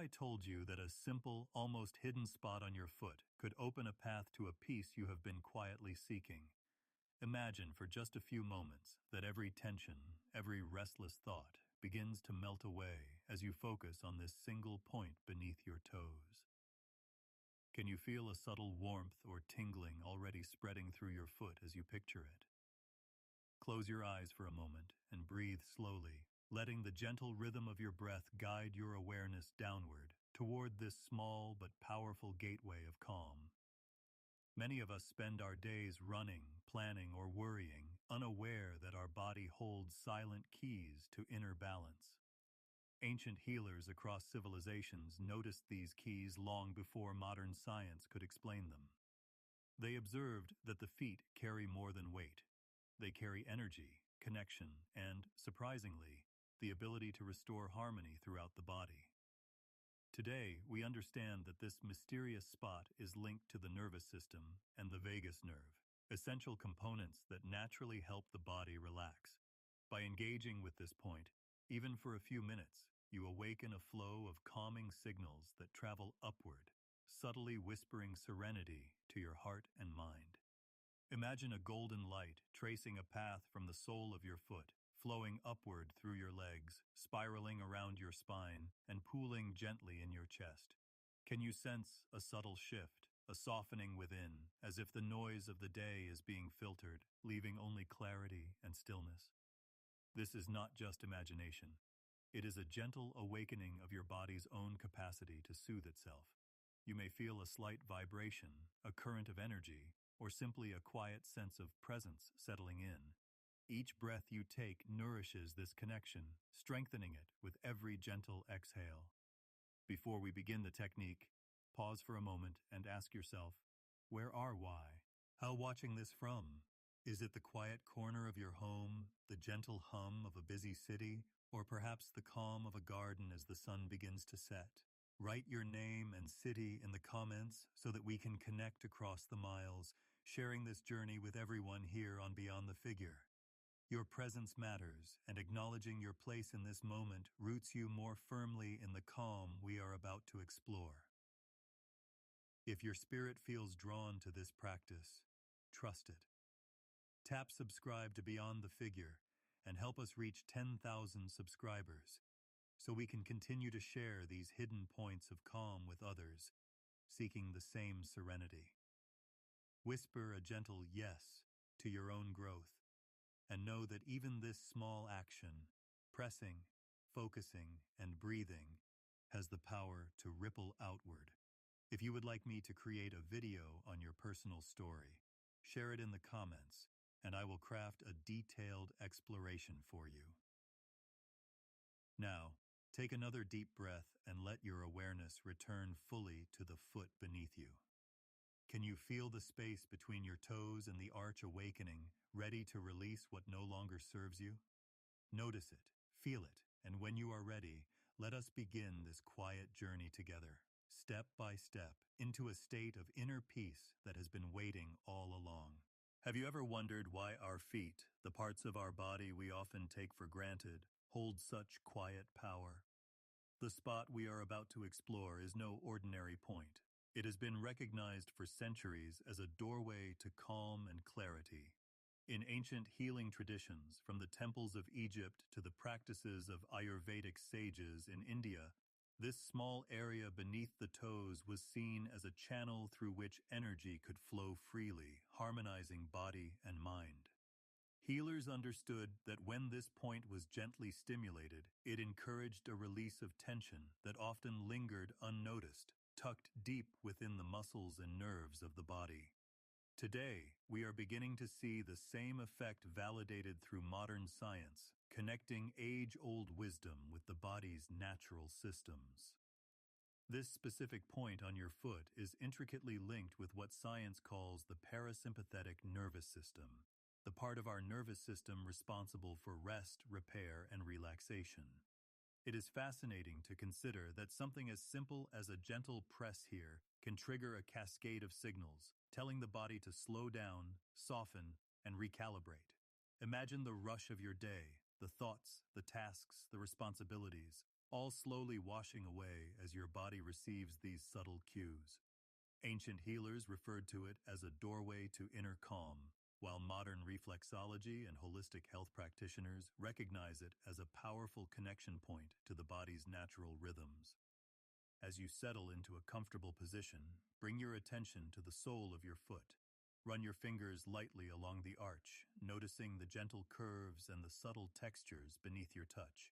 I told you that a simple, almost hidden spot on your foot could open a path to a peace you have been quietly seeking? Imagine for just a few moments that every tension, every restless thought begins to melt away as you focus on this single point beneath your toes. Can you feel a subtle warmth or tingling already spreading through your foot as you picture it? Close your eyes for a moment and breathe slowly, letting the gentle rhythm of your breath guide your awareness downward toward this small but powerful gateway of calm. Many of us spend our days running, planning, or worrying, unaware that our body holds silent keys to inner balance. Ancient healers across civilizations noticed these keys long before modern science could explain them. They observed that the feet carry more than weight. They carry energy, connection, and, surprisingly, the ability to restore harmony throughout the body. Today, we understand that this mysterious spot is linked to the nervous system and the vagus nerve, essential components that naturally help the body relax. By engaging with this point, even for a few minutes, you awaken a flow of calming signals that travel upward, subtly whispering serenity to your heart and mind. Imagine a golden light tracing a path from the sole of your foot, flowing upward through your legs, spiraling around your spine, and pooling gently in your chest. Can you sense a subtle shift, a softening within, as if the noise of the day is being filtered, leaving only clarity and stillness? This is not just imagination. It is a gentle awakening of your body's own capacity to soothe itself. You may feel a slight vibration, a current of energy, or simply a quiet sense of presence settling in. Each breath you take nourishes this connection, strengthening it with every gentle exhale. Before we begin the technique, pause for a moment and ask yourself, where are why? How watching this from? Is it the quiet corner of your home, the gentle hum of a busy city, or perhaps the calm of a garden as the sun begins to set? Write your name and city in the comments so that we can connect across the miles, sharing this journey with everyone here on Beyond the Figure. Your presence matters, and acknowledging your place in this moment roots you more firmly in the calm we are about to explore. If your spirit feels drawn to this practice, trust it. Tap subscribe to Beyond the Figure and help us reach 10,000 subscribers, so we can continue to share these hidden points of calm with others, seeking the same serenity. Whisper a gentle yes to your own growth, and know that even this small action, pressing, focusing, and breathing, has the power to ripple outward. If you would like me to create a video on your personal story, share it in the comments, and I will craft a detailed exploration for you. Now, take another deep breath and let your awareness return fully to the foot beneath you. Can you feel the space between your toes and the arch awakening, ready to release what no longer serves you? Notice it, feel it, and when you are ready, let us begin this quiet journey together, step by step, into a state of inner peace that has been waiting all along. Have you ever wondered why our feet, the parts of our body we often take for granted, hold such quiet power? The spot we are about to explore is no ordinary point. It has been recognized for centuries as a doorway to calm and clarity. In ancient healing traditions, from the temples of Egypt to the practices of Ayurvedic sages in India, this small area beneath the toes was seen as a channel through which energy could flow freely, harmonizing body and mind. Healers understood that when this point was gently stimulated, it encouraged a release of tension that often lingered unnoticed, tucked deep within the muscles and nerves of the body. Today, we are beginning to see the same effect validated through modern science, connecting age-old wisdom with the body's natural systems. This specific point on your foot is intricately linked with what science calls the parasympathetic nervous system, the part of our nervous system responsible for rest, repair, and relaxation. It is fascinating to consider that something as simple as a gentle press here can trigger a cascade of signals, telling the body to slow down, soften, and recalibrate. Imagine the rush of your day, the thoughts, the tasks, the responsibilities, all slowly washing away as your body receives these subtle cues. Ancient healers referred to it as a doorway to inner calm, while modern reflexology and holistic health practitioners recognize it as a powerful connection point to the body's natural rhythms. As you settle into a comfortable position, bring your attention to the sole of your foot. Run your fingers lightly along the arch, noticing the gentle curves and the subtle textures beneath your touch.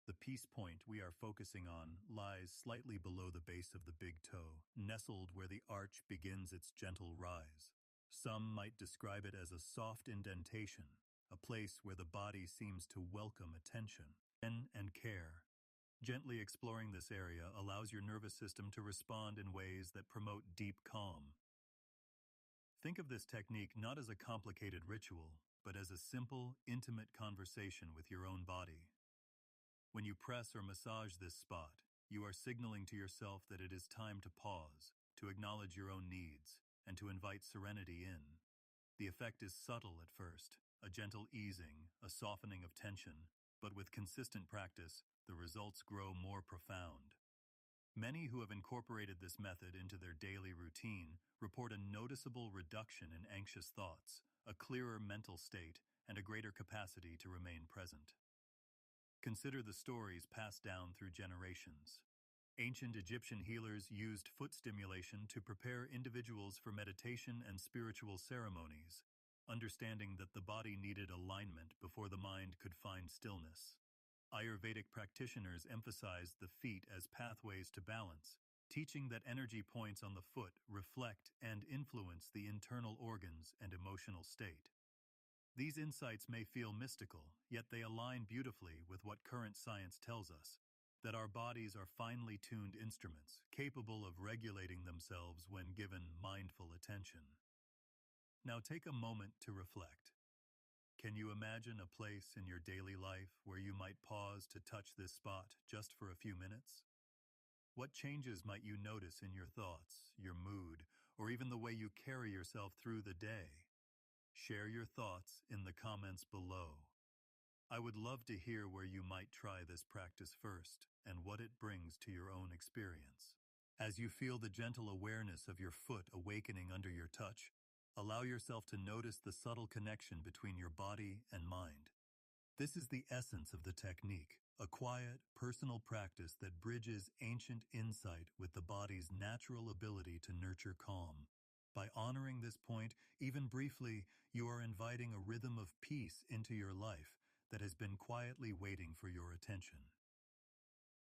The peace point we are focusing on lies slightly below the base of the big toe, nestled where the arch begins its gentle rise. Some might describe it as a soft indentation, a place where the body seems to welcome attention and care. Gently exploring this area allows your nervous system to respond in ways that promote deep calm. Think of this technique not as a complicated ritual, but as a simple, intimate conversation with your own body. When you press or massage this spot, you are signaling to yourself that it is time to pause, to acknowledge your own needs, and to invite serenity in. The effect is subtle at first, a gentle easing, a softening of tension, but with consistent practice, the results grow more profound. Many who have incorporated this method into their daily routine report a noticeable reduction in anxious thoughts, a clearer mental state, and a greater capacity to remain present. Consider the stories passed down through generations. Ancient Egyptian healers used foot stimulation to prepare individuals for meditation and spiritual ceremonies, understanding that the body needed alignment before the mind could find stillness. Ayurvedic practitioners emphasized the feet as pathways to balance, teaching that energy points on the foot reflect and influence the internal organs and emotional state. These insights may feel mystical, yet they align beautifully with what current science tells us, that our bodies are finely tuned instruments, capable of regulating themselves when given mindful attention. Now take a moment to reflect. Can you imagine a place in your daily life where you might pause to touch this spot just for a few minutes? What changes might you notice in your thoughts, your mood, or even the way you carry yourself through the day? Share your thoughts in the comments below. I would love to hear where you might try this practice first and what it brings to your own experience. As you feel the gentle awareness of your foot awakening under your touch, allow yourself to notice the subtle connection between your body and mind. This is the essence of the technique, a quiet, personal practice that bridges ancient insight with the body's natural ability to nurture calm. By honoring this point, even briefly, you are inviting a rhythm of peace into your life that has been quietly waiting for your attention.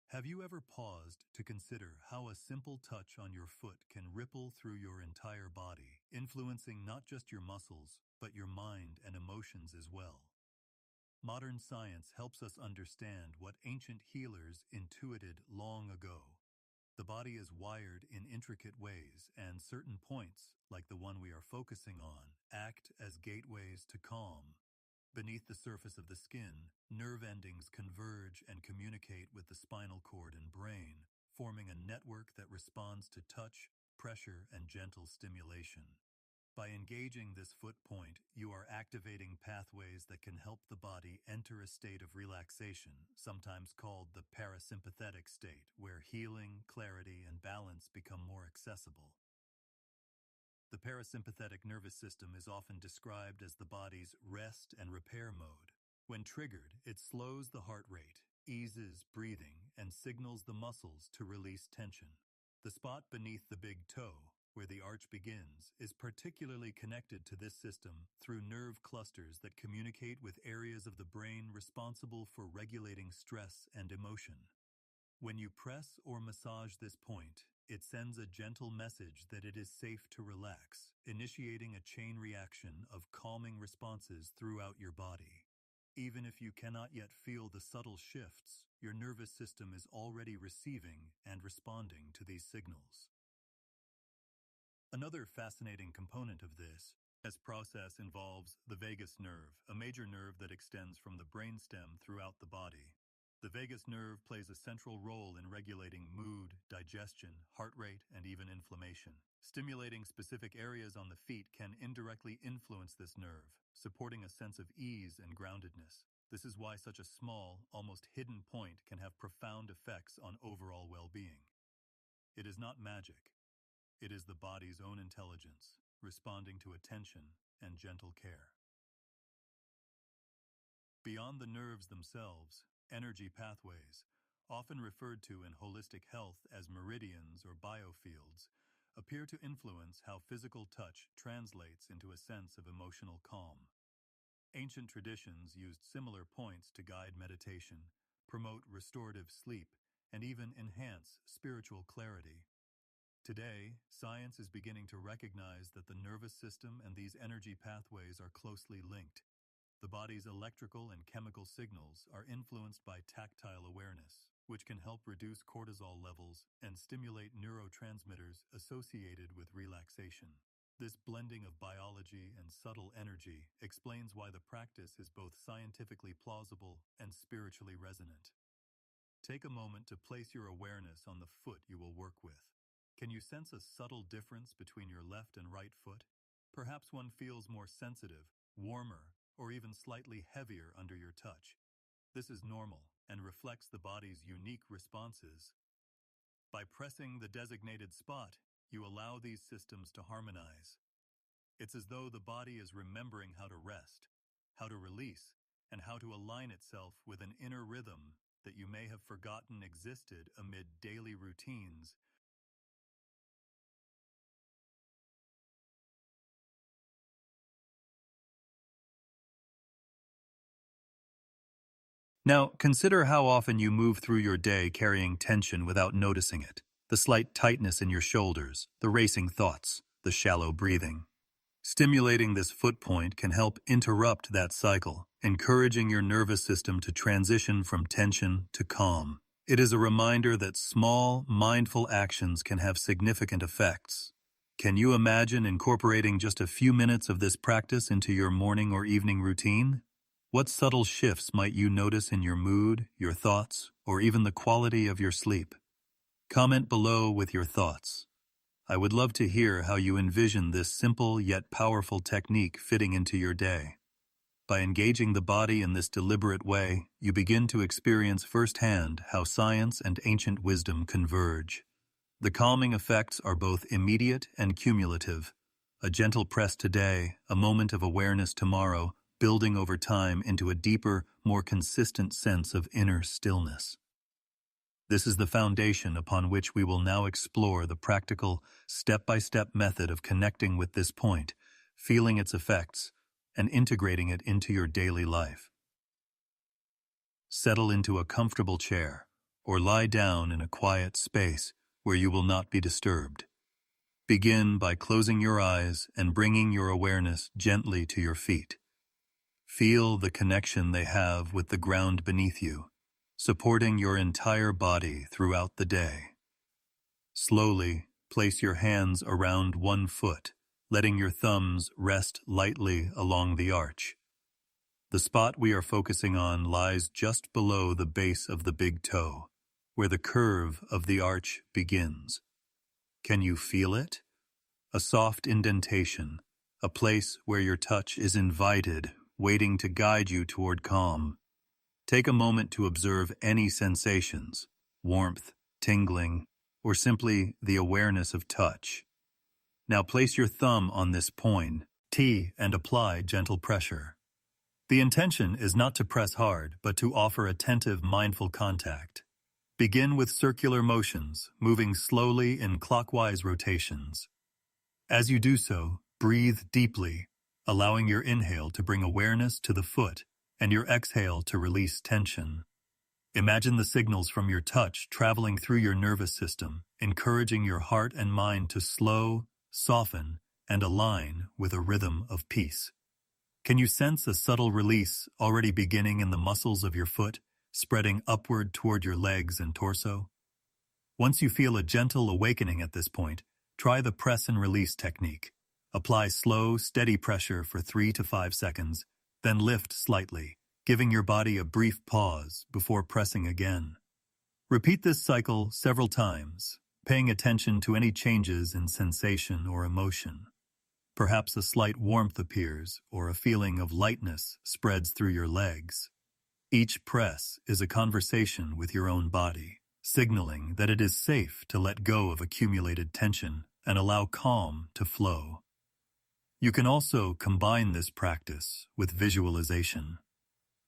Have you ever paused to consider how a simple touch on your foot can ripple through your entire body, influencing not just your muscles, but your mind and emotions as well? Modern science helps us understand what ancient healers intuited long ago. The body is wired in intricate ways, and certain points, like the one we are focusing on, act as gateways to calm. Beneath the surface of the skin, nerve endings converge and communicate with the spinal cord and brain, forming a network that responds to touch, pressure, and gentle stimulation. By engaging this foot point, you are activating pathways that can help the body enter a state of relaxation, sometimes called the parasympathetic state, where healing, clarity, and balance become more accessible. The parasympathetic nervous system is often described as the body's rest and repair mode. When triggered, it slows the heart rate, eases breathing, and signals the muscles to release tension. The spot beneath the big toe, where the arch begins, is particularly connected to this system through nerve clusters that communicate with areas of the brain responsible for regulating stress and emotion. When you press or massage this point, it sends a gentle message that it is safe to relax, initiating a chain reaction of calming responses throughout your body. Even if you cannot yet feel the subtle shifts, your nervous system is already receiving and responding to these signals. Another fascinating component of this process involves the vagus nerve, a major nerve that extends from the brainstem throughout the body. The vagus nerve plays a central role in regulating mood, digestion, heart rate, and even inflammation. Stimulating specific areas on the feet can indirectly influence this nerve, supporting a sense of ease and groundedness. This is why such a small, almost hidden point can have profound effects on overall well-being. It is not magic. It is the body's own intelligence, responding to attention and gentle care. Beyond the nerves themselves, energy pathways, often referred to in holistic health as meridians or biofields, appear to influence how physical touch translates into a sense of emotional calm. Ancient traditions used similar points to guide meditation, promote restorative sleep, and even enhance spiritual clarity. Today, science is beginning to recognize that the nervous system and these energy pathways are closely linked. The body's electrical and chemical signals are influenced by tactile awareness, which can help reduce cortisol levels and stimulate neurotransmitters associated with relaxation. This blending of biology and subtle energy explains why the practice is both scientifically plausible and spiritually resonant. Take a moment to place your awareness on the foot you will work with. Can you sense a subtle difference between your left and right foot? Perhaps one feels more sensitive, warmer, or even slightly heavier under your touch. This is normal and reflects the body's unique responses. By pressing the designated spot, you allow these systems to harmonize. It's as though the body is remembering how to rest, how to release, and how to align itself with an inner rhythm that you may have forgotten existed amid daily routines. Now, consider how often you move through your day carrying tension without noticing it. The slight tightness in your shoulders, the racing thoughts, the shallow breathing. Stimulating this foot point can help interrupt that cycle, encouraging your nervous system to transition from tension to calm. It is a reminder that small, mindful actions can have significant effects. Can you imagine incorporating just a few minutes of this practice into your morning or evening routine? What subtle shifts might you notice in your mood, your thoughts, or even the quality of your sleep? Comment below with your thoughts. I would love to hear how you envision this simple yet powerful technique fitting into your day. By engaging the body in this deliberate way, you begin to experience firsthand how science and ancient wisdom converge. The calming effects are both immediate and cumulative. A gentle press today, a moment of awareness tomorrow, building over time into a deeper, more consistent sense of inner stillness. This is the foundation upon which we will now explore the practical, step-by-step method of connecting with this point, feeling its effects, and integrating it into your daily life. Settle into a comfortable chair, or lie down in a quiet space where you will not be disturbed. Begin by closing your eyes and bringing your awareness gently to your feet. Feel the connection they have with the ground beneath you, supporting your entire body throughout the day. Slowly, place your hands around one foot, letting your thumbs rest lightly along the arch. The spot we are focusing on lies just below the base of the big toe, where the curve of the arch begins. Can you feel it? A soft indentation, a place where your touch is invited, waiting to guide you toward calm. Take a moment to observe any sensations, warmth, tingling, or simply the awareness of touch. Now place your thumb on this point, and apply gentle pressure. The intention is not to press hard, but to offer attentive, mindful contact. Begin with circular motions, moving slowly in clockwise rotations. As you do so, breathe deeply, allowing your inhale to bring awareness to the foot and your exhale to release tension. Imagine the signals from your touch traveling through your nervous system, encouraging your heart and mind to slow, soften, and align with a rhythm of peace. Can you sense a subtle release already beginning in the muscles of your foot, spreading upward toward your legs and torso? Once you feel a gentle awakening at this point, try the press and release technique. Apply slow, steady pressure for 3 to 5 seconds, then lift slightly, giving your body a brief pause before pressing again. Repeat this cycle several times, paying attention to any changes in sensation or emotion. Perhaps a slight warmth appears or a feeling of lightness spreads through your legs. Each press is a conversation with your own body, signaling that it is safe to let go of accumulated tension and allow calm to flow. You can also combine this practice with visualization.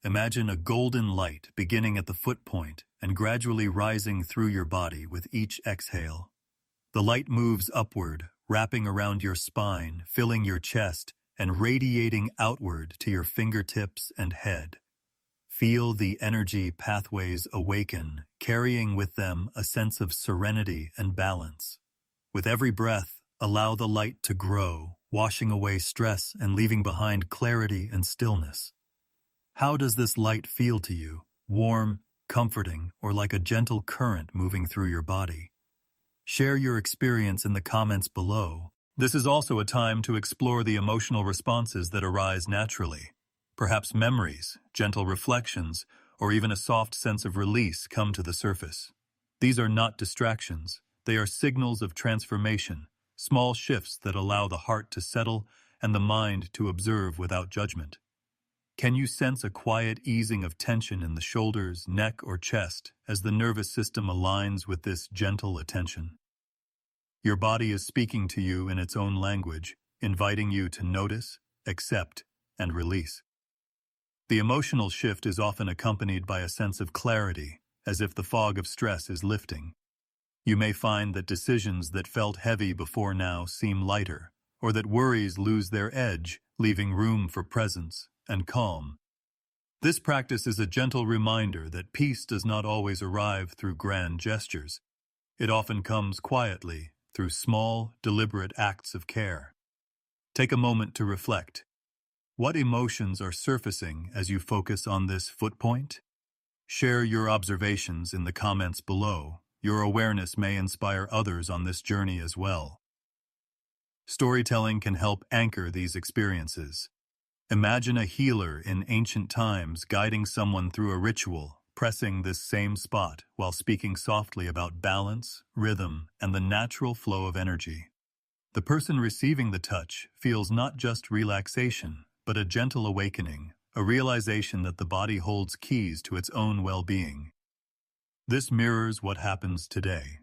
Imagine a golden light beginning at the foot point and gradually rising through your body with each exhale. The light moves upward, wrapping around your spine, filling your chest, and radiating outward to your fingertips and head. Feel the energy pathways awaken, carrying with them a sense of serenity and balance. With every breath, allow the light to grow, washing away stress and leaving behind clarity and stillness. How does this light feel to you? Warm, comforting, or like a gentle current moving through your body? Share your experience in the comments below. This is also a time to explore the emotional responses that arise naturally. Perhaps memories, gentle reflections, or even a soft sense of release come to the surface. These are not distractions. They are signals of transformation, small shifts that allow the heart to settle and the mind to observe without judgment. Can you sense a quiet easing of tension in the shoulders, neck, or chest as the nervous system aligns with this gentle attention? Your body is speaking to you in its own language, inviting you to notice, accept, and release. The emotional shift is often accompanied by a sense of clarity, as if the fog of stress is lifting. You may find that decisions that felt heavy before now seem lighter, or that worries lose their edge, leaving room for presence and calm. This practice is a gentle reminder that peace does not always arrive through grand gestures. It often comes quietly, through small, deliberate acts of care. Take a moment to reflect. What emotions are surfacing as you focus on this foot point? Share your observations in the comments below. Your awareness may inspire others on this journey as well. Storytelling can help anchor these experiences. Imagine a healer in ancient times guiding someone through a ritual, pressing this same spot while speaking softly about balance, rhythm, and the natural flow of energy. The person receiving the touch feels not just relaxation, but a gentle awakening, a realization that the body holds keys to its own well-being. This mirrors what happens today.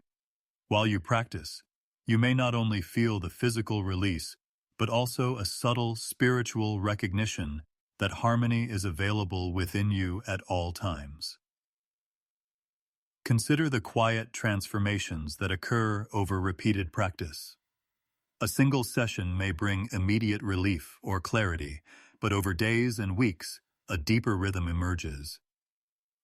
While you practice, you may not only feel the physical release, but also a subtle spiritual recognition that harmony is available within you at all times. Consider the quiet transformations that occur over repeated practice. A single session may bring immediate relief or clarity, but over days and weeks, a deeper rhythm emerges.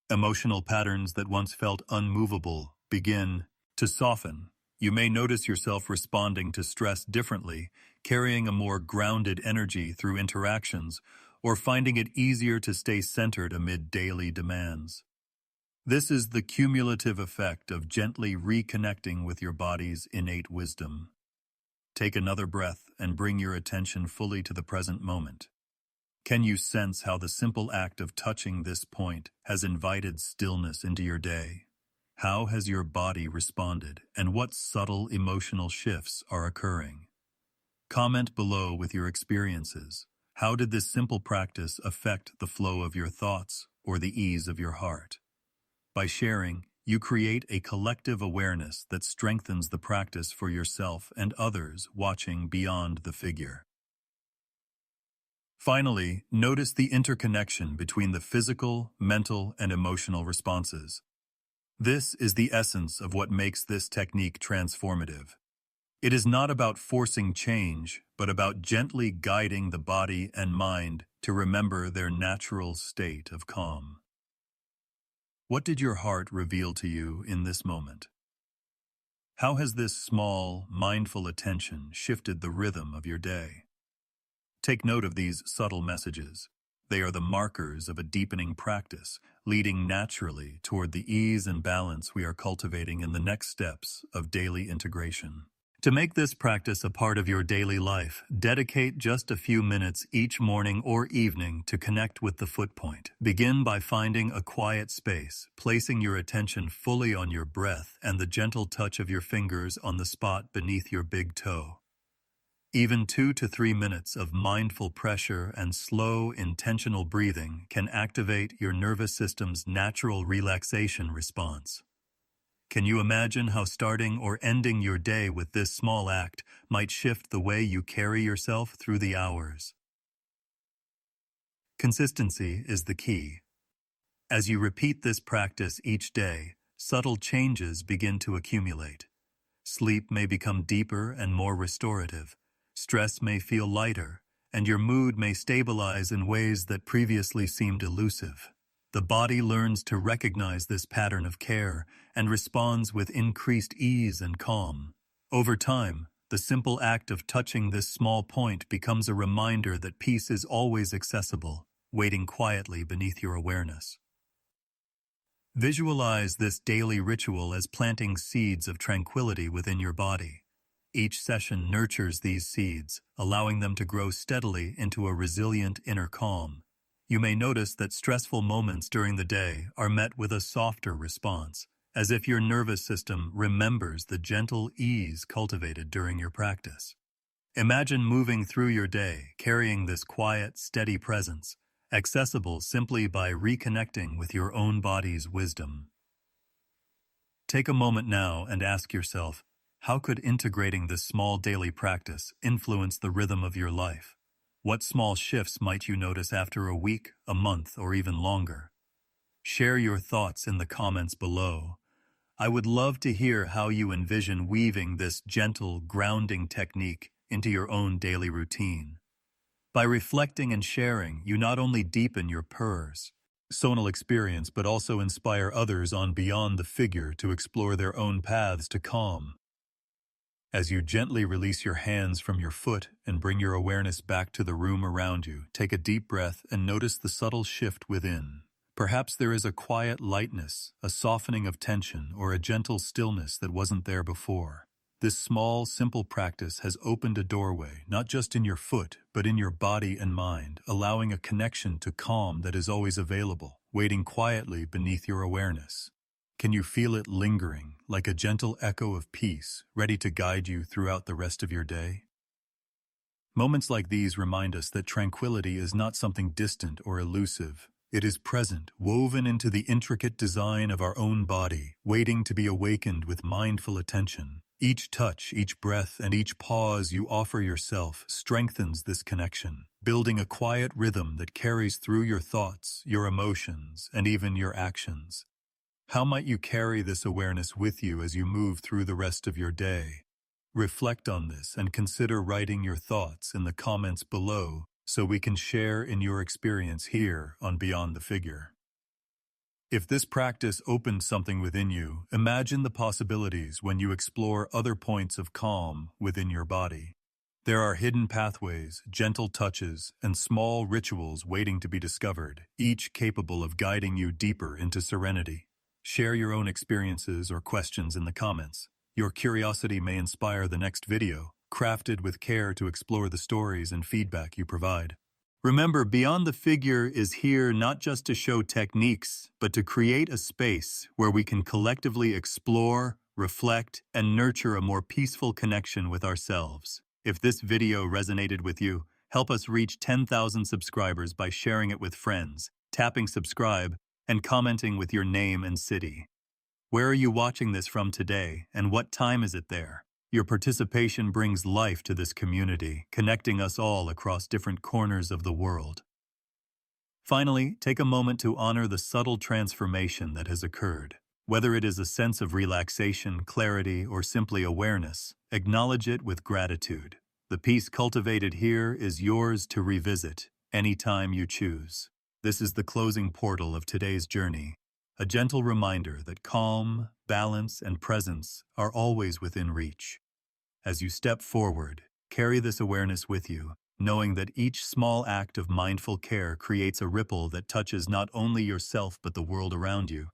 Emotional patterns that once felt unmovable begin to soften. You may notice yourself responding to stress differently, carrying a more grounded energy through interactions, or finding it easier to stay centered amid daily demands. This is the cumulative effect of gently reconnecting with your body's innate wisdom. Take another breath and bring your attention fully to the present moment. Can you sense how the simple act of touching this point has invited stillness into your day? How has your body responded, and what subtle emotional shifts are occurring? Comment below with your experiences. How did this simple practice affect the flow of your thoughts or the ease of your heart? By sharing, you create a collective awareness that strengthens the practice for yourself and others watching beyond the figure. Finally, notice the interconnection between the physical, mental, and emotional responses. This is the essence of what makes this technique transformative. It is not about forcing change, but about gently guiding the body and mind to remember their natural state of calm. What did your heart reveal to you in this moment? How has this small, mindful attention shifted the rhythm of your day? Take note of these subtle messages. They are the markers of a deepening practice, leading naturally toward the ease and balance we are cultivating in the next steps of daily integration. To make this practice a part of your daily life, dedicate just a few minutes each morning or evening to connect with the foot point. Begin by finding a quiet space, placing your attention fully on your breath and the gentle touch of your fingers on the spot beneath your big toe. Even 2 to 3 minutes of mindful pressure and slow, intentional breathing can activate your nervous system's natural relaxation response. Can you imagine how starting or ending your day with this small act might shift the way you carry yourself through the hours? Consistency is the key. As you repeat this practice each day, subtle changes begin to accumulate. Sleep may become deeper and more restorative. Stress may feel lighter, and your mood may stabilize in ways that previously seemed elusive. The body learns to recognize this pattern of care and responds with increased ease and calm. Over time, the simple act of touching this small point becomes a reminder that peace is always accessible, waiting quietly beneath your awareness. Visualize this daily ritual as planting seeds of tranquility within your body. Each session nurtures these seeds, allowing them to grow steadily into a resilient inner calm. You may notice that stressful moments during the day are met with a softer response, as if your nervous system remembers the gentle ease cultivated during your practice. Imagine moving through your day, carrying this quiet, steady presence, accessible simply by reconnecting with your own body's wisdom. Take a moment now and ask yourself, how could integrating this small daily practice influence the rhythm of your life? What small shifts might you notice after a week, a month, or even longer? Share your thoughts in the comments below. I would love to hear how you envision weaving this gentle, grounding technique into your own daily routine. By reflecting and sharing, you not only deepen your personal experience but also inspire others on beyond the figure to explore their own paths to calm. As you gently release your hands from your foot and bring your awareness back to the room around you, take a deep breath and notice the subtle shift within. Perhaps there is a quiet lightness, a softening of tension, or a gentle stillness that wasn't there before. This small, simple practice has opened a doorway, not just in your foot, but in your body and mind, allowing a connection to calm that is always available, waiting quietly beneath your awareness. Can you feel it lingering, like a gentle echo of peace, ready to guide you throughout the rest of your day? Moments like these remind us that tranquility is not something distant or elusive. It is present, woven into the intricate design of our own body, waiting to be awakened with mindful attention. Each touch, each breath, and each pause you offer yourself strengthens this connection, building a quiet rhythm that carries through your thoughts, your emotions, and even your actions. How might you carry this awareness with you as you move through the rest of your day? Reflect on this and consider writing your thoughts in the comments below so we can share in your experience here on Beyond the Figure. If this practice opened something within you, imagine the possibilities when you explore other points of calm within your body. There are hidden pathways, gentle touches, and small rituals waiting to be discovered, each capable of guiding you deeper into serenity. Share your own experiences or questions in the comments. Your curiosity may inspire the next video, crafted with care to explore the stories and feedback you provide. Remember, Beyond the Figure is here not just to show techniques, but to create a space where we can collectively explore, reflect, and nurture a more peaceful connection with ourselves. If this video resonated with you, help us reach 10,000 subscribers by sharing it with friends, tapping subscribe, and commenting with your name and city. Where are you watching this from today, and what time is it there? Your participation brings life to this community, connecting us all across different corners of the world. Finally, take a moment to honor the subtle transformation that has occurred. Whether it is a sense of relaxation, clarity, or simply awareness, acknowledge it with gratitude. The peace cultivated here is yours to revisit anytime you choose. This is the closing portal of today's journey, a gentle reminder that calm, balance, and presence are always within reach. As you step forward, carry this awareness with you, knowing that each small act of mindful care creates a ripple that touches not only yourself but the world around you.